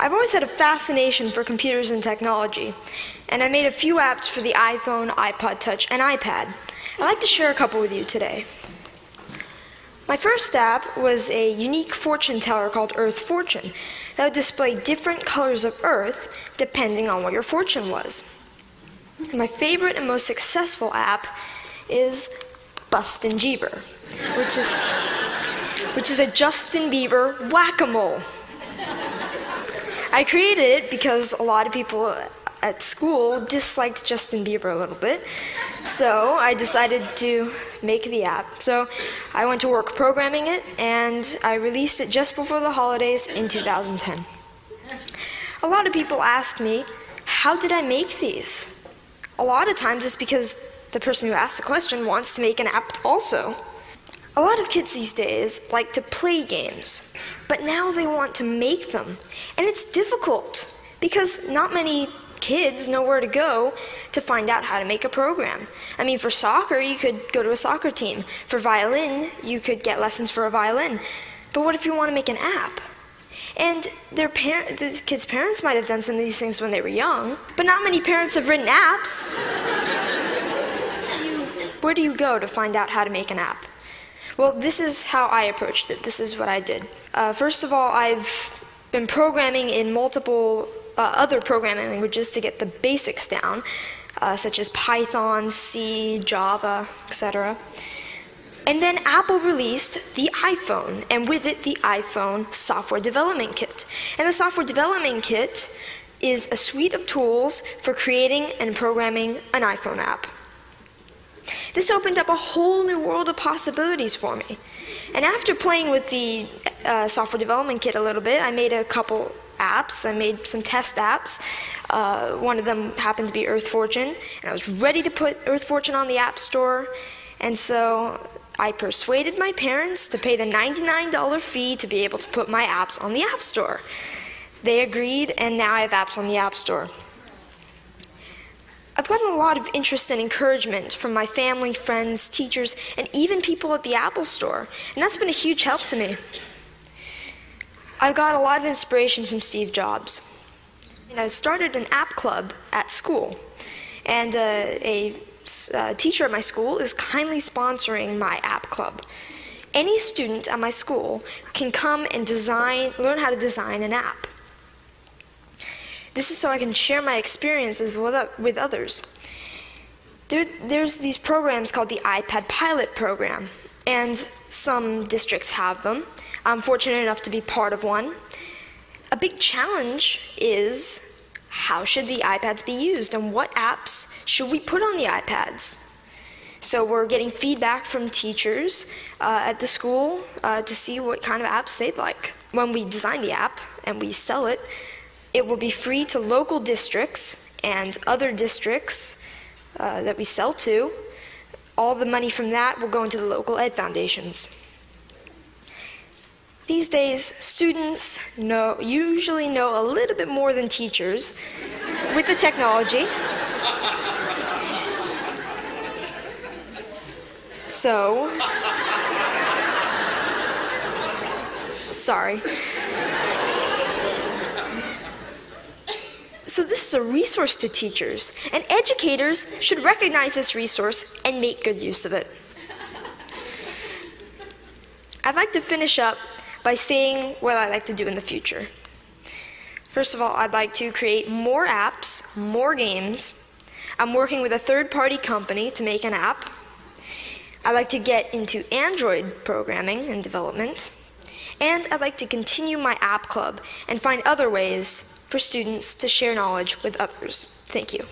I've always had a fascination for computers and technology, and I made a few apps for the iPhone, iPod Touch, and iPad. I'd like to share a couple with you today. My first app was a unique fortune teller called Earth Fortune that would display different colors of Earth depending on what your fortune was. My favorite and most successful app is Bustin' Jeeber, which is a Justin Bieber whack-a-mole. I created it because a lot of people at school disliked Justin Bieber a little bit, so I decided to make the app. So I went to work programming it, and I released it just before the holidays in 2010. A lot of people ask me, how did I make these? A lot of times it's because the person who asked the question wants to make an app also. A lot of kids these days like to play games, but now they want to make them. And it's difficult because not many kids know where to go to find out how to make a program. I mean, for soccer, you could go to a soccer team. For violin, you could get lessons for a violin. But what if you want to make an app? And the kids' parents might have done some of these things when they were young, but not many parents have written apps. Where do you go to find out how to make an app? Well, this is how I approached it. This is what I did. First of all, I've been programming in multiple other programming languages to get the basics down, such as Python, C, Java, etc. And then Apple released the iPhone, and with it, the iPhone Software Development Kit. And the Software Development Kit is a suite of tools for creating and programming an iPhone app. This opened up a whole new world of possibilities for me. And after playing with the Software Development Kit a little bit, I made a couple apps. I made some test apps. One of them happened to be Earth Fortune, and I was ready to put Earth Fortune on the App Store. And so I persuaded my parents to pay the $99 fee to be able to put my apps on the App Store. They agreed, and now I have apps on the App Store. I've gotten a lot of interest and encouragement from my family, friends, teachers, and even people at the Apple Store, and that's been a huge help to me. I've got a lot of inspiration from Steve Jobs. And I started an app club at school, and a teacher at my school is kindly sponsoring my app club. Any student at my school can come and learn how to design an app. This is so I can share my experiences with others. There's these programs called the iPad Pilot Program, and some districts have them. I'm fortunate enough to be part of one. A big challenge is, how should the iPads be used, and what apps should we put on the iPads? So we're getting feedback from teachers at the school to see what kind of apps they'd like. When we design the app and we sell it, it will be free to local districts and other districts that we sell to. All the money from that will go into the local ed foundations. These days, students usually know a little bit more than teachers with the technology. So, sorry. So this is a resource to teachers, and educators should recognize this resource and make good use of it. I'd like to finish up by saying what I'd like to do in the future. First of all, I'd like to create more apps, more games. I'm working with a third-party company to make an app. I'd like to get into Android programming and development. And I'd like to continue my app club and find other ways for students to share knowledge with others. Thank you.